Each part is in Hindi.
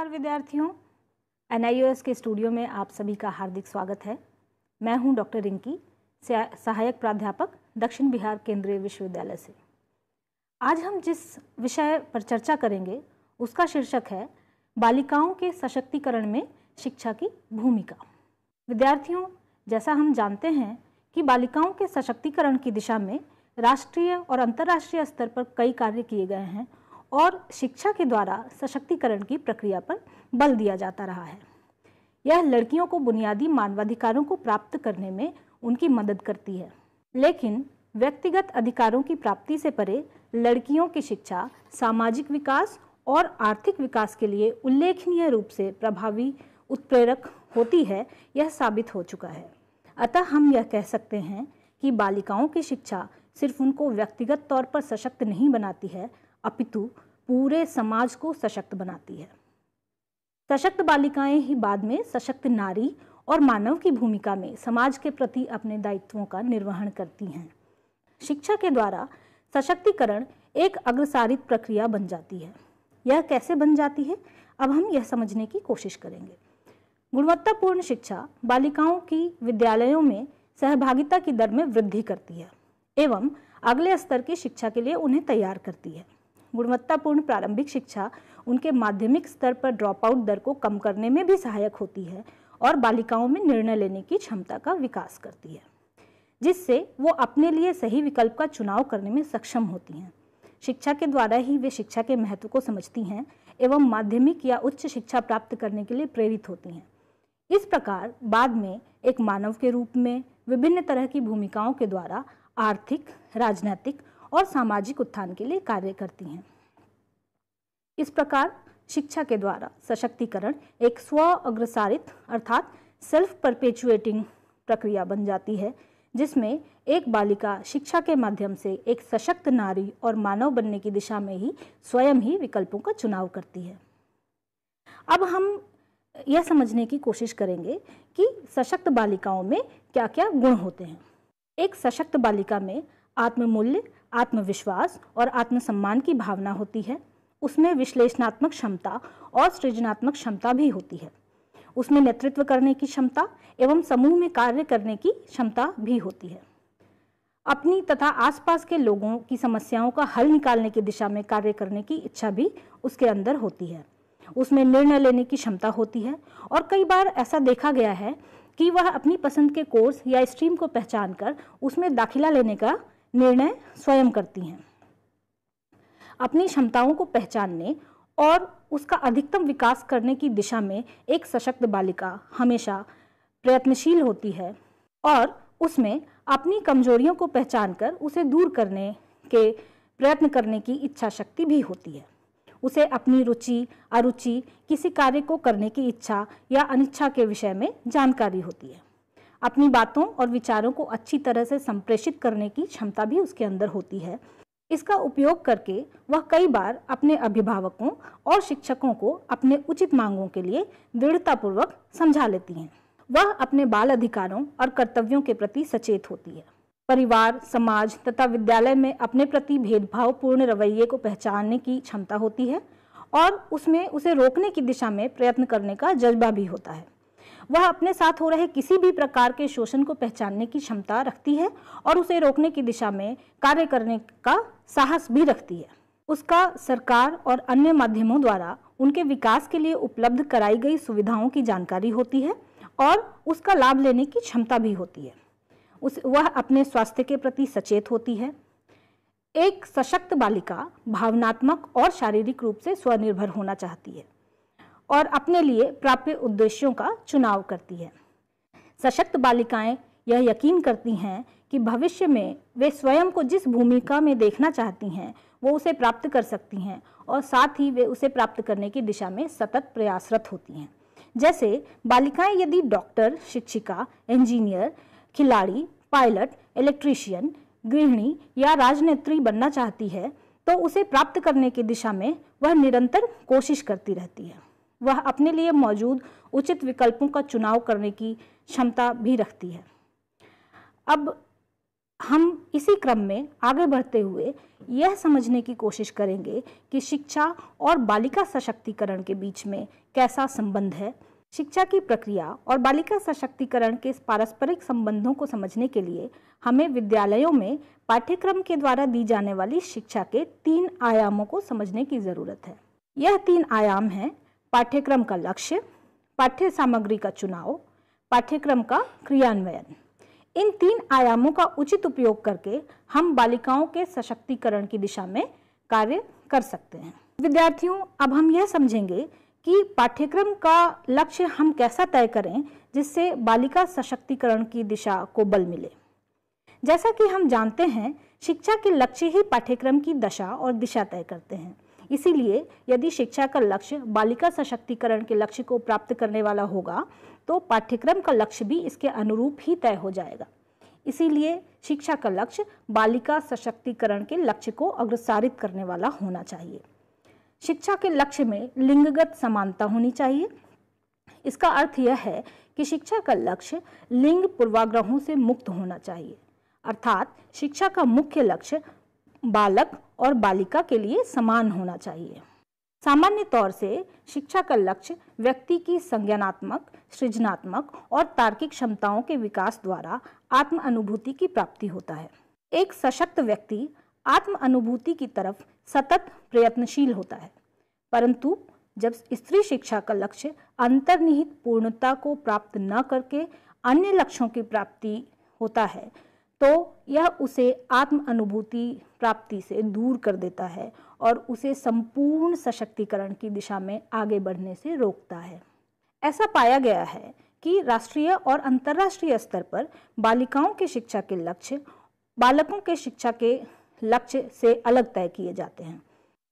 नमस्कार विद्यार्थियों, NIOS के स्टूडियो में आप सभी का हार्दिक स्वागत है। मैं हूं डॉक्टर रिंकी, सहायक प्राध्यापक, दक्षिण बिहार केंद्रीय विश्वविद्यालय से। आज हम जिस विषय पर चर्चा करेंगे उसका शीर्षक है बालिकाओं के सशक्तिकरण में शिक्षा की भूमिका। विद्यार्थियों, जैसा हम जानते हैं कि बालिकाओं के सशक्तिकरण की दिशा में राष्ट्रीय और अंतर्राष्ट्रीय स्तर पर कई कार्य किए गए हैं और शिक्षा के द्वारा सशक्तिकरण की प्रक्रिया पर बल दिया जाता रहा है। यह लड़कियों को बुनियादी मानवाधिकारों को प्राप्त करने में उनकी मदद करती है, लेकिन व्यक्तिगत अधिकारों की प्राप्ति से परे लड़कियों की शिक्षा सामाजिक विकास और आर्थिक विकास के लिए उल्लेखनीय रूप से प्रभावी उत्प्रेरक होती है, यह साबित हो चुका है। अतः हम यह कह सकते हैं कि बालिकाओं की शिक्षा सिर्फ उनको व्यक्तिगत तौर पर सशक्त नहीं बनाती है, अपितु पूरे समाज को सशक्त बनाती है। सशक्त बालिकाएं ही बाद में सशक्त नारी और मानव की भूमिका में समाज के प्रति अपने दायित्वों का निर्वहन करती हैं। शिक्षा के द्वारा सशक्तिकरण एक अग्रसारित प्रक्रिया बन जाती है। यह कैसे बन जाती है, अब हम यह समझने की कोशिश करेंगे। गुणवत्तापूर्ण शिक्षा बालिकाओं की विद्यालयों में सहभागिता की दर में वृद्धि करती है एवं अगले स्तर की शिक्षा के लिए उन्हें तैयार करती है। गुणवत्तापूर्ण प्रारंभिक शिक्षा उनके माध्यमिक स्तर पर ड्रॉप आउट दर को कम करने में भी सहायक होती है और बालिकाओं में निर्णय लेने की क्षमता का विकास करती है, जिससे वो अपने लिए सही विकल्प का चुनाव करने में सक्षम होती हैं। शिक्षा के द्वारा ही वे शिक्षा के महत्व को समझती हैं एवं माध्यमिक या उच्च शिक्षा प्राप्त करने के लिए प्रेरित होती हैं। इस प्रकार बाद में एक मानव के रूप में विभिन्न तरह की भूमिकाओं के द्वारा आर्थिक, राजनीतिक और सामाजिक उत्थान के लिए कार्य करती हैं। इस प्रकार शिक्षा के द्वारा सशक्तिकरण एक स्व अग्रसारित अर्थात सेल्फ परपेचुएटिंग प्रक्रिया बन जाती है, जिसमें एक बालिका शिक्षा के माध्यम से एक सशक्त नारी और मानव बनने की दिशा में ही स्वयं ही विकल्पों का चुनाव करती है। अब हम यह समझने की कोशिश करेंगे कि सशक्त बालिकाओं में क्या क्या गुण होते हैं। एक सशक्त बालिका में आत्ममूल्य, आत्मविश्वास और आत्मसम्मान की भावना होती है। उसमें विश्लेषणात्मक क्षमता और सृजनात्मक क्षमता भी होती है। उसमें नेतृत्व करने की क्षमता एवं समूह में कार्य करने की क्षमता भी होती है। अपनी तथा आसपास के लोगों की समस्याओं का हल निकालने की दिशा में कार्य करने की इच्छा भी उसके अंदर होती है। उसमें निर्णय लेने की क्षमता होती है और कई बार ऐसा देखा गया है कि वह अपनी पसंद के कोर्स या स्ट्रीम को पहचान कर उसमें दाखिला लेने का निर्णय स्वयं करती हैं। अपनी क्षमताओं को पहचानने और उसका अधिकतम विकास करने की दिशा में एक सशक्त बालिका हमेशा प्रयत्नशील होती है और उसमें अपनी कमजोरियों को पहचानकर उसे दूर करने के प्रयत्न करने की इच्छा शक्ति भी होती है। उसे अपनी रुचि, अरुचि, किसी कार्य को करने की इच्छा या अनिच्छा के विषय में जानकारी होती है। अपनी बातों और विचारों को अच्छी तरह से संप्रेषित करने की क्षमता भी उसके अंदर होती है। इसका उपयोग करके वह कई बार अपने अभिभावकों और शिक्षकों को अपने उचित मांगों के लिए दृढ़तापूर्वक समझा लेती हैं। वह अपने बाल अधिकारों और कर्तव्यों के प्रति सचेत होती है। परिवार, समाज तथा विद्यालय में अपने प्रति भेदभावपूर्ण रवैये को पहचानने की क्षमता होती है और उसमें उसे रोकने की दिशा में प्रयत्न करने का जज्बा भी होता है। वह अपने साथ हो रहे किसी भी प्रकार के शोषण को पहचानने की क्षमता रखती है और उसे रोकने की दिशा में कार्य करने का साहस भी रखती है। उसका सरकार और अन्य माध्यमों द्वारा उनके विकास के लिए उपलब्ध कराई गई सुविधाओं की जानकारी होती है और उसका लाभ लेने की क्षमता भी होती है। वह अपने स्वास्थ्य के प्रति सचेत होती है। एक सशक्त बालिका भावनात्मक और शारीरिक रूप से स्वनिर्भर होना चाहती है और अपने लिए प्राप्य उद्देश्यों का चुनाव करती है। सशक्त बालिकाएं यह यकीन करती हैं कि भविष्य में वे स्वयं को जिस भूमिका में देखना चाहती हैं वो उसे प्राप्त कर सकती हैं और साथ ही वे उसे प्राप्त करने की दिशा में सतत प्रयासरत होती हैं। जैसे बालिकाएं यदि डॉक्टर, शिक्षिका, इंजीनियर, खिलाड़ी, पायलट, इलेक्ट्रीशियन, गृहिणी या राजनेत्री बनना चाहती है तो उसे प्राप्त करने की दिशा में वह निरंतर कोशिश करती रहती है। वह अपने लिए मौजूद उचित विकल्पों का चुनाव करने की क्षमता भी रखती है। अब हम इसी क्रम में आगे बढ़ते हुए यह समझने की कोशिश करेंगे कि शिक्षा और बालिका सशक्तिकरण के बीच में कैसा संबंध है। शिक्षा की प्रक्रिया और बालिका सशक्तिकरण के पारस्परिक संबंधों को समझने के लिए हमें विद्यालयों में पाठ्यक्रम के द्वारा दी जाने वाली शिक्षा के 3 आयामों को समझने की जरूरत है। यह 3 आयाम हैं: पाठ्यक्रम का लक्ष्य, पाठ्य सामग्री का चुनाव, पाठ्यक्रम का क्रियान्वयन। इन 3 आयामों का उचित उपयोग करके हम बालिकाओं के सशक्तिकरण की दिशा में कार्य कर सकते हैं। विद्यार्थियों, अब हम यह समझेंगे कि पाठ्यक्रम का लक्ष्य हम कैसा तय करें जिससे बालिका सशक्तिकरण की दिशा को बल मिले। जैसा कि हम जानते हैं, शिक्षा के लक्ष्य ही पाठ्यक्रम की दशा और दिशा तय करते हैं। इसीलिए यदि शिक्षा का लक्ष्य बालिका सशक्तिकरण के लक्ष्य को प्राप्त करने वाला होगा तो पाठ्यक्रम का लक्ष्य भी इसके अनुरूप ही तय हो जाएगा। इसीलिए शिक्षा का लक्ष्य बालिका सशक्तिकरण के लक्ष्य को अग्रसारित करने वाला होना चाहिए। शिक्षा के लक्ष्य में लिंगगत समानता होनी चाहिए। इसका अर्थ यह है कि शिक्षा का लक्ष्य लिंग पूर्वाग्रहों से मुक्त होना चाहिए, अर्थात शिक्षा का मुख्य लक्ष्य बालक और बालिका के लिए समान होना चाहिए। सामान्य तौर से शिक्षा का लक्ष्य व्यक्ति की संज्ञानात्मक, सृजनात्मक और तार्किक क्षमताओं के विकास द्वारा आत्म अनुभूति की प्राप्ति होता है। एक सशक्त व्यक्ति आत्म अनुभूति की तरफ सतत प्रयत्नशील होता है, परंतु जब स्त्री शिक्षा का लक्ष्य अंतर्निहित पूर्णता को प्राप्त न करके अन्य लक्ष्यों की प्राप्ति होता है तो यह उसे आत्म अनुभूति प्राप्ति से दूर कर देता है और उसे संपूर्ण सशक्तिकरण की दिशा में आगे बढ़ने से रोकता है। ऐसा पाया गया है कि राष्ट्रीय और अंतर्राष्ट्रीय स्तर पर बालिकाओं के शिक्षा के लक्ष्य बालकों के शिक्षा के लक्ष्य से अलग तय किए जाते हैं।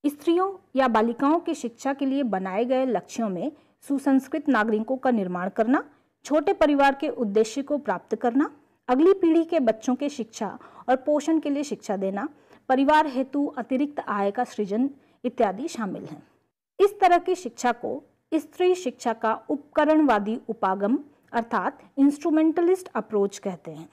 स्त्रियों या बालिकाओं की शिक्षा के लिए बनाए गए लक्ष्यों में सुसंस्कृत नागरिकों का निर्माण करना, छोटे परिवार के उद्देश्य को प्राप्त करना, अगली पीढ़ी के बच्चों के शिक्षा और पोषण के लिए शिक्षा देना, परिवार हेतु अतिरिक्त आय का सृजन इत्यादि शामिल हैं। इस तरह की शिक्षा को स्त्री शिक्षा का उपकरणवादी उपागम अर्थात इंस्ट्रूमेंटलिस्ट अप्रोच कहते हैं।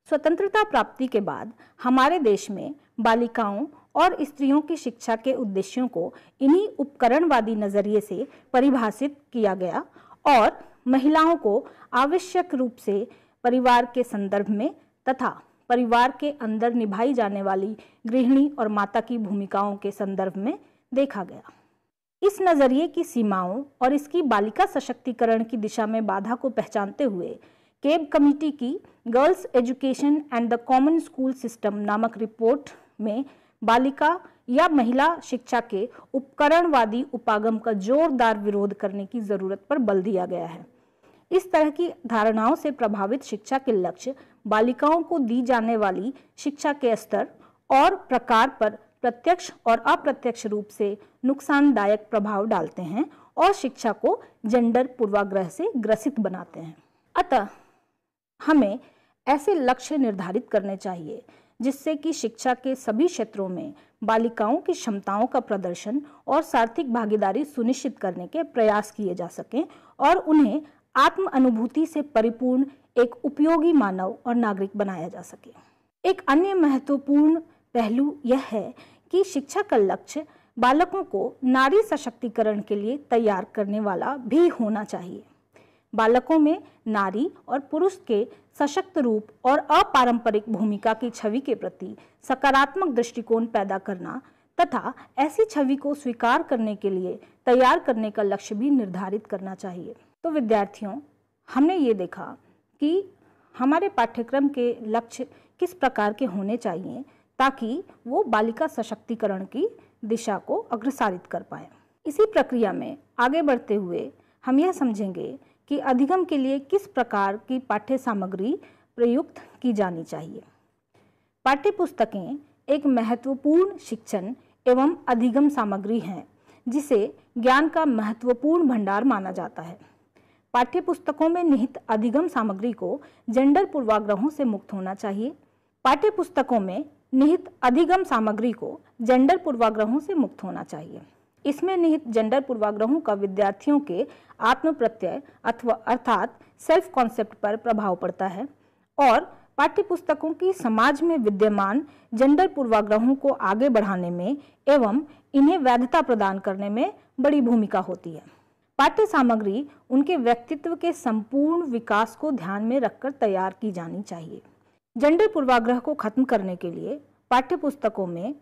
स्वतंत्रता प्राप्ति के बाद हमारे देश में बालिकाओं और स्त्रियों की शिक्षा के उद्देश्यों को इन्हीं उपकरणवादी नजरिए से परिभाषित किया गया और महिलाओं को आवश्यक रूप से परिवार के संदर्भ में तथा परिवार के अंदर निभाई जाने वाली गृहिणी और माता की भूमिकाओं के संदर्भ में देखा गया। इस नजरिए की सीमाओं और इसकी बालिका सशक्तिकरण की दिशा में बाधा को पहचानते हुए केब कमेटी की girls education and the common school system नामक रिपोर्ट में बालिका या महिला शिक्षा के उपकरणवादी उपागम का जोरदार विरोध करने की जरूरत पर बल दिया गया है। इस तरह की धारणाओं से प्रभावित शिक्षा के लक्ष्य बालिकाओं को दी जाने वाली शिक्षा के स्तर और प्रकार पर प्रत्यक्ष और अप्रत्यक्ष रूप से नुकसानदायक प्रभाव डालते हैं और शिक्षा को जेंडर पूर्वाग्रह से ग्रसित बनाते हैं। अतः हमें ऐसे लक्ष्य निर्धारित करने चाहिए जिससे कि शिक्षा के सभी क्षेत्रों में बालिकाओं की क्षमताओं का प्रदर्शन और सार्थक भागीदारी सुनिश्चित करने के प्रयास किए जा सकें और उन्हें आत्म अनुभूति से परिपूर्ण एक उपयोगी मानव और नागरिक बनाया जा सके। एक अन्य महत्वपूर्ण पहलू यह है कि शिक्षा का लक्ष्य बालकों को नारी सशक्तिकरण के लिए तैयार करने वाला भी होना चाहिए। बालकों में नारी और पुरुष के सशक्त रूप और अपारंपरिक भूमिका की छवि के प्रति सकारात्मक दृष्टिकोण पैदा करना तथा ऐसी छवि को स्वीकार करने के लिए तैयार करने का लक्ष्य भी निर्धारित करना चाहिए। तो विद्यार्थियों, हमने ये देखा कि हमारे पाठ्यक्रम के लक्ष्य किस प्रकार के होने चाहिए ताकि वो बालिका सशक्तिकरण की दिशा को अग्रसारित कर पाए। इसी प्रक्रिया में आगे बढ़ते हुए हम यह समझेंगे कि अधिगम के लिए किस प्रकार की पाठ्य सामग्री प्रयुक्त की जानी चाहिए। पाठ्य पुस्तकें एक महत्वपूर्ण शिक्षण एवं अधिगम सामग्री हैं जिसे ज्ञान का महत्वपूर्ण भंडार माना जाता है। पाठ्य पुस्तकों में निहित अधिगम सामग्री को जेंडर पूर्वाग्रहों से मुक्त होना चाहिए। पाठ्य पुस्तकों में निहित अधिगम सामग्री को जेंडर पूर्वाग्रहों से मुक्त होना चाहिए। इसमें निहित जेंडर पूर्वाग्रहों का विद्यार्थियों के आत्म प्रत्यय अथवा अर्थात सेल्फ कॉन्सेप्ट पर प्रभाव पड़ता है और पाठ्यपुस्तकों की समाज में विद्यमान जेंडर पूर्वाग्रहों को आगे बढ़ाने में एवं इन्हें वैधता प्रदान करने में बड़ी भूमिका होती है। पाठ्य सामग्री उनके व्यक्तित्व के संपूर्ण विकास को ध्यान में रखकर तैयार की जानी चाहिए। जेंडर पूर्वाग्रह को खत्म करने के लिए पाठ्यपुस्तकों में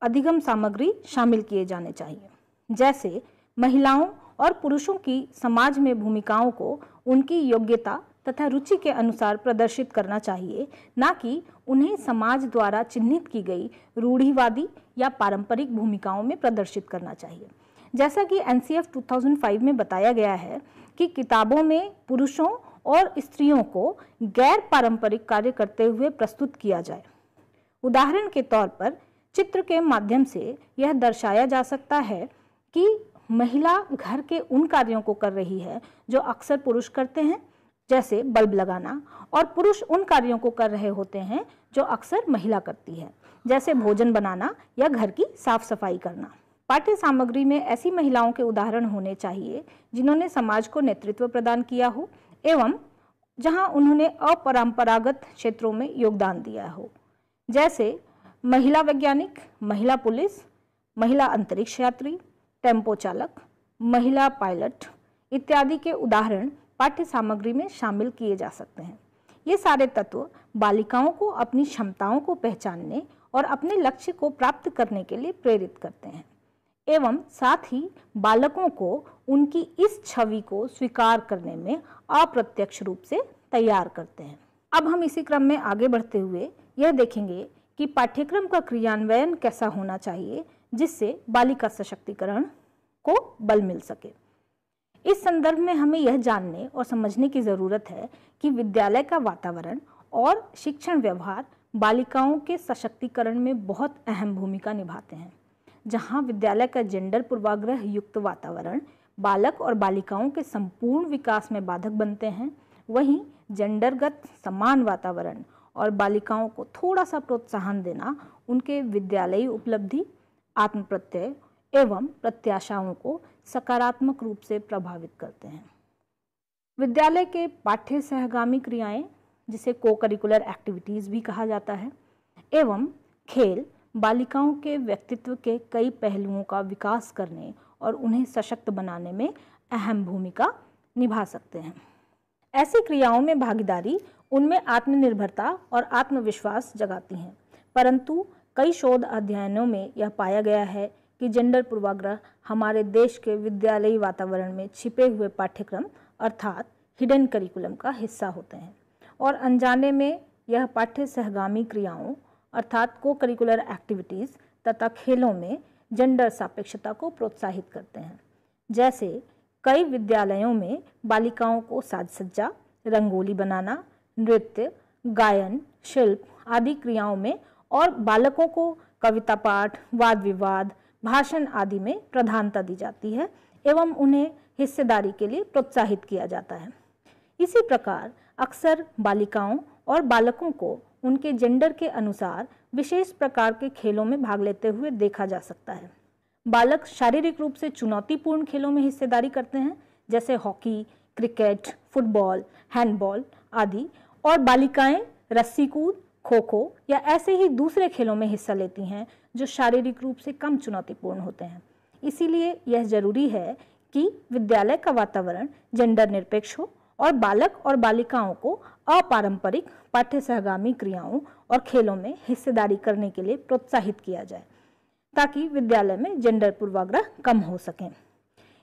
अधिगम सामग्री शामिल किए जाने चाहिए, जैसे महिलाओं और पुरुषों की समाज में भूमिकाओं को उनकी योग्यता तथा रुचि के अनुसार प्रदर्शित करना चाहिए, ना कि उन्हें समाज द्वारा चिन्हित की गई रूढ़िवादी या पारंपरिक भूमिकाओं में प्रदर्शित करना चाहिए। जैसा कि NCF 2005 में बताया गया है कि किताबों में पुरुषों और स्त्रियों को गैर पारंपरिक कार्य करते हुए प्रस्तुत किया जाए। उदाहरण के तौर पर चित्र के माध्यम से यह दर्शाया जा सकता है कि महिला घर के उन कार्यों को कर रही है जो अक्सर पुरुष करते हैं, जैसे बल्ब लगाना, और पुरुष उन कार्यों को कर रहे होते हैं जो अक्सर महिला करती है, जैसे भोजन बनाना या घर की साफ सफाई करना। पाठ्य सामग्री में ऐसी महिलाओं के उदाहरण होने चाहिए जिन्होंने समाज को नेतृत्व प्रदान किया हो एवं जहां उन्होंने अपरंपरागत क्षेत्रों में योगदान दिया हो, जैसे महिला वैज्ञानिक, महिला पुलिस, महिला अंतरिक्ष यात्री, टेम्पो चालक, महिला पायलट इत्यादि के उदाहरण पाठ्य सामग्री में शामिल किए जा सकते हैं। ये सारे तत्व बालिकाओं को अपनी क्षमताओं को पहचानने और अपने लक्ष्य को प्राप्त करने के लिए प्रेरित करते हैं एवं साथ ही बालकों को उनकी इस छवि को स्वीकार करने में अप्रत्यक्ष रूप से तैयार करते हैं। अब हम इसी क्रम में आगे बढ़ते हुए यह देखेंगे कि पाठ्यक्रम का क्रियान्वयन कैसा होना चाहिए जिससे बालिका सशक्तिकरण को बल मिल सके। इस संदर्भ में हमें यह जानने और समझने की ज़रूरत है कि विद्यालय का वातावरण और शिक्षण व्यवहार बालिकाओं के सशक्तिकरण में बहुत अहम भूमिका निभाते हैं। जहां विद्यालय का जेंडर पूर्वाग्रह युक्त वातावरण बालक और बालिकाओं के संपूर्ण विकास में बाधक बनते हैं, वहीं जेंडरगत समान वातावरण और बालिकाओं को थोड़ा सा प्रोत्साहन देना उनके विद्यालयी उपलब्धि, आत्मप्रत्यय एवं प्रत्याशाओं को सकारात्मक रूप से प्रभावित करते हैं। विद्यालय के पाठ्य सहगामी क्रियाएं, जिसे को करिकुलर एक्टिविटीज़ भी कहा जाता है, एवं खेल बालिकाओं के व्यक्तित्व के कई पहलुओं का विकास करने और उन्हें सशक्त बनाने में अहम भूमिका निभा सकते हैं। ऐसी क्रियाओं में भागीदारी उनमें आत्मनिर्भरता और आत्मविश्वास जगाती हैं, परंतु कई शोध अध्ययनों में यह पाया गया है कि जेंडर पूर्वाग्रह हमारे देश के विद्यालयी वातावरण में छिपे हुए पाठ्यक्रम अर्थात हिडन करिकुलम का हिस्सा होते हैं और अनजाने में यह पाठ्य सहगामी क्रियाओं अर्थात को करिकुलर एक्टिविटीज़ तथा खेलों में जेंडर सापेक्षता को प्रोत्साहित करते हैं। जैसे कई विद्यालयों में बालिकाओं को साज सज्जा, रंगोली बनाना, नृत्य, गायन, शिल्प आदि क्रियाओं में और बालकों को कविता पाठ, वाद विवाद, भाषण आदि में प्रधानता दी जाती है एवं उन्हें हिस्सेदारी के लिए प्रोत्साहित किया जाता है। इसी प्रकार अक्सर बालिकाओं और बालकों को उनके जेंडर के अनुसार विशेष प्रकार के खेलों में भाग लेते हुए देखा जा सकता है। बालक शारीरिक रूप से चुनौतीपूर्ण खेलों में हिस्सेदारी करते हैं, जैसे हॉकी, क्रिकेट, फुटबॉल, हैंडबॉल आदि, और बालिकाएं रस्सी कूद, खो खो या ऐसे ही दूसरे खेलों में हिस्सा लेती हैं जो शारीरिक रूप से कम चुनौतीपूर्ण होते हैं। इसीलिए यह जरूरी है कि विद्यालय का वातावरण जेंडर निरपेक्ष हो और बालक और बालिकाओं को अपारंपरिक पाठ्य सहगामी क्रियाओं और खेलों में हिस्सेदारी करने के लिए प्रोत्साहित किया जाए ताकि विद्यालय में जेंडर पूर्वाग्रह कम हो सकें।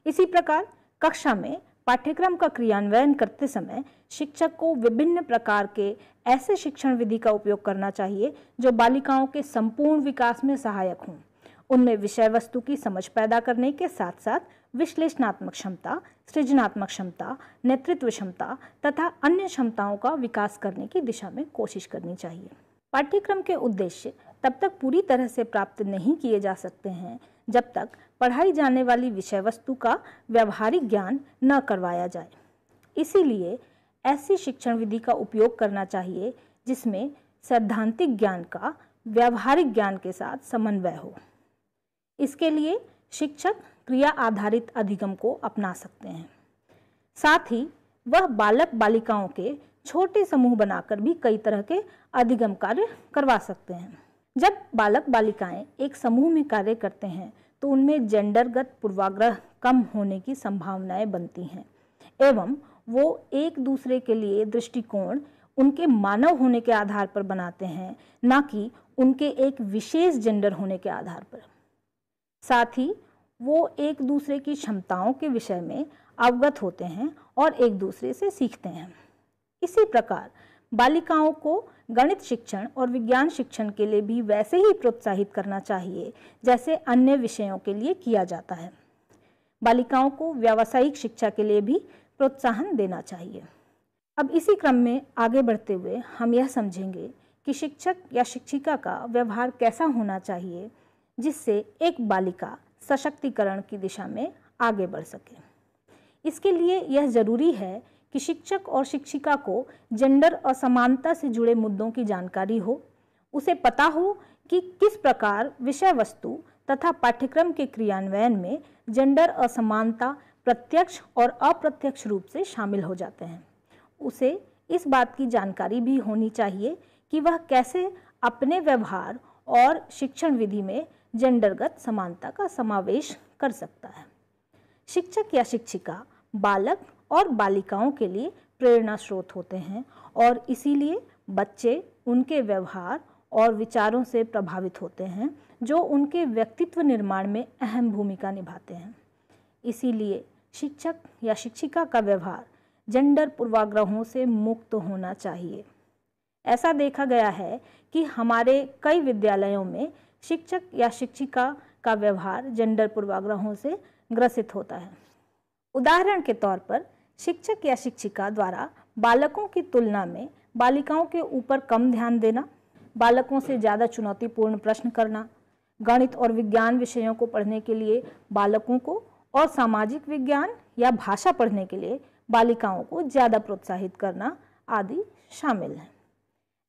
इसी प्रकार कक्षा में पाठ्यक्रम का क्रियान्वयन करते समय शिक्षक को विभिन्न प्रकार के ऐसे शिक्षण विधि का उपयोग करना चाहिए जो बालिकाओं के संपूर्ण विकास में सहायक हों। उनमें विषय वस्तु की समझ पैदा करने के साथ साथ विश्लेषणात्मक क्षमता, सृजनात्मक क्षमता, नेतृत्व क्षमता तथा अन्य क्षमताओं का विकास करने की दिशा में कोशिश करनी चाहिए। पाठ्यक्रम के उद्देश्य तब तक पूरी तरह से प्राप्त नहीं किए जा सकते हैं जब तक पढ़ाई जाने वाली विषय वस्तु का व्यावहारिक ज्ञान न करवाया जाए। इसीलिए ऐसी शिक्षण विधि का उपयोग करना चाहिए जिसमें सैद्धांतिक ज्ञान का व्यावहारिक ज्ञान के साथ समन्वय हो। इसके लिए शिक्षक क्रिया आधारित अधिगम को अपना सकते हैं। साथ ही वह बालक बालिकाओं के छोटे समूह बनाकर भी कई तरह के अधिगम कार्य करवा सकते हैं। जब बालक बालिकाएं एक समूह में कार्य करते हैं तो उनमें जेंडरगत पूर्वाग्रह कम होने की संभावनाएं बनती हैं एवं वो एक दूसरे के लिए दृष्टिकोण उनके मानव होने के आधार पर बनाते हैं, ना कि उनके एक विशेष जेंडर होने के आधार पर। साथ ही वो एक दूसरे की क्षमताओं के विषय में अवगत होते हैं और एक दूसरे से सीखते हैं। इसी प्रकार बालिकाओं को गणित शिक्षण और विज्ञान शिक्षण के लिए भी वैसे ही प्रोत्साहित करना चाहिए जैसे अन्य विषयों के लिए किया जाता है। बालिकाओं को व्यावसायिक शिक्षा के लिए भी प्रोत्साहन देना चाहिए। अब इसी क्रम में आगे बढ़ते हुए हम यह समझेंगे कि शिक्षक या शिक्षिका का व्यवहार कैसा होना चाहिए जिससे एक बालिका सशक्तिकरण की दिशा में आगे बढ़ सके। इसके लिए यह जरूरी है कि शिक्षक और शिक्षिका को जेंडर असमानता से जुड़े मुद्दों की जानकारी हो, उसे पता हो कि किस प्रकार विषय वस्तु तथा पाठ्यक्रम के क्रियान्वयन में जेंडर असमानता प्रत्यक्ष और अप्रत्यक्ष रूप से शामिल हो जाते हैं। उसे इस बात की जानकारी भी होनी चाहिए कि वह कैसे अपने व्यवहार और शिक्षण विधि में जेंडरगत समानता का समावेश कर सकता है। शिक्षक या शिक्षिका बालक और बालिकाओं के लिए प्रेरणा स्रोत होते हैं और इसीलिए बच्चे उनके व्यवहार और विचारों से प्रभावित होते हैं जो उनके व्यक्तित्व निर्माण में अहम भूमिका निभाते हैं। इसीलिए शिक्षक या शिक्षिका का व्यवहार जेंडर पूर्वाग्रहों से मुक्त होना चाहिए। ऐसा देखा गया है कि हमारे कई विद्यालयों में शिक्षक या शिक्षिका का व्यवहार जेंडर पूर्वाग्रहों से ग्रसित होता है। उदाहरण के तौर पर शिक्षक या शिक्षिका द्वारा बालकों की तुलना में बालिकाओं के ऊपर कम ध्यान देना, बालकों से ज़्यादा चुनौतीपूर्ण प्रश्न करना, गणित और विज्ञान विषयों को पढ़ने के लिए बालकों को और सामाजिक विज्ञान या भाषा पढ़ने के लिए बालिकाओं को ज़्यादा प्रोत्साहित करना आदि शामिल हैं।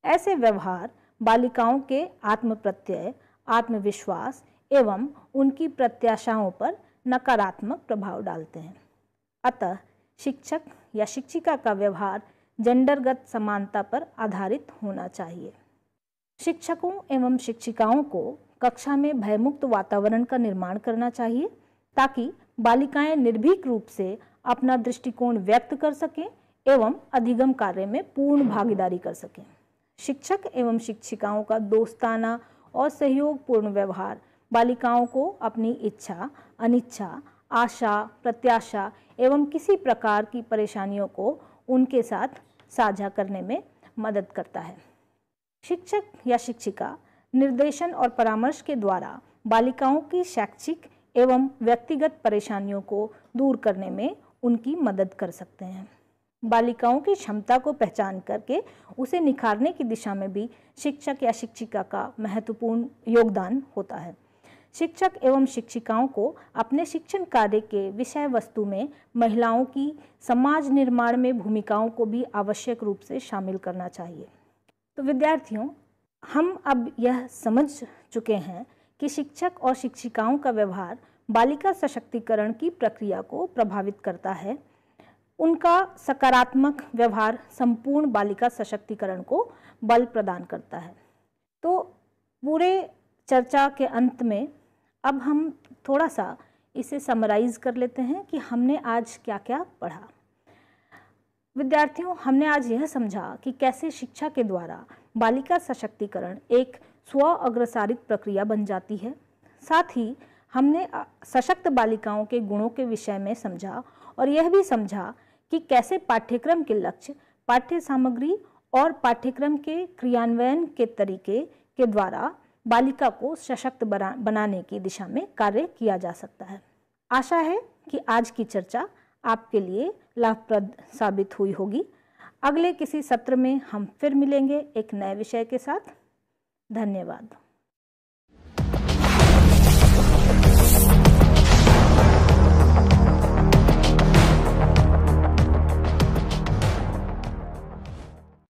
ऐसे व्यवहार बालिकाओं के आत्मप्रत्यय, आत्मविश्वास एवं उनकी प्रत्याशाओं पर नकारात्मक प्रभाव डालते हैं। अतः शिक्षक या शिक्षिका का व्यवहार जेंडरगत समानता पर आधारित होना चाहिए। शिक्षकों एवं शिक्षिकाओं को कक्षा में भयमुक्त वातावरण का निर्माण करना चाहिए ताकि बालिकाएं निर्भीक रूप से अपना दृष्टिकोण व्यक्त कर सकें एवं अधिगम कार्य में पूर्ण भागीदारी कर सकें। शिक्षक एवं शिक्षिकाओं का दोस्ताना और सहयोगपूर्ण व्यवहार बालिकाओं को अपनी इच्छा, अनिच्छा, आशा, प्रत्याशा एवं किसी प्रकार की परेशानियों को उनके साथ साझा करने में मदद करता है। शिक्षक या शिक्षिका निर्देशन और परामर्श के द्वारा बालिकाओं की शैक्षिक एवं व्यक्तिगत परेशानियों को दूर करने में उनकी मदद कर सकते हैं। बालिकाओं की क्षमता को पहचान करके उसे निखारने की दिशा में भी शिक्षक या शिक्षिका का महत्वपूर्ण योगदान होता है। शिक्षक एवं शिक्षिकाओं को अपने शिक्षण कार्य के विषय वस्तु में महिलाओं की समाज निर्माण में भूमिकाओं को भी आवश्यक रूप से शामिल करना चाहिए। तो विद्यार्थियों, हम अब यह समझ चुके हैं कि शिक्षक और शिक्षिकाओं का व्यवहार बालिका सशक्तिकरण की प्रक्रिया को प्रभावित करता है। उनका सकारात्मक व्यवहार संपूर्ण बालिका सशक्तिकरण को बल प्रदान करता है। तो पूरे चर्चा के अंत में अब हम थोड़ा सा इसे समराइज कर लेते हैं कि हमने आज क्या क्या पढ़ा। विद्यार्थियों, हमने आज यह समझा कि कैसे शिक्षा के द्वारा बालिका सशक्तिकरण एक स्व अग्रसारित प्रक्रिया बन जाती है। साथ ही हमने सशक्त बालिकाओं के गुणों के विषय में समझा और यह भी समझा कि कैसे पाठ्यक्रम के लक्ष्य, पाठ्य सामग्री और पाठ्यक्रम के क्रियान्वयन के तरीके के द्वारा बालिका को सशक्त बनाने की दिशा में कार्य किया जा सकता है। आशा है कि आज की चर्चा आपके लिए लाभप्रद साबित हुई होगी। अगले किसी सत्र में हम फिर मिलेंगे एक नए विषय के साथ। धन्यवाद।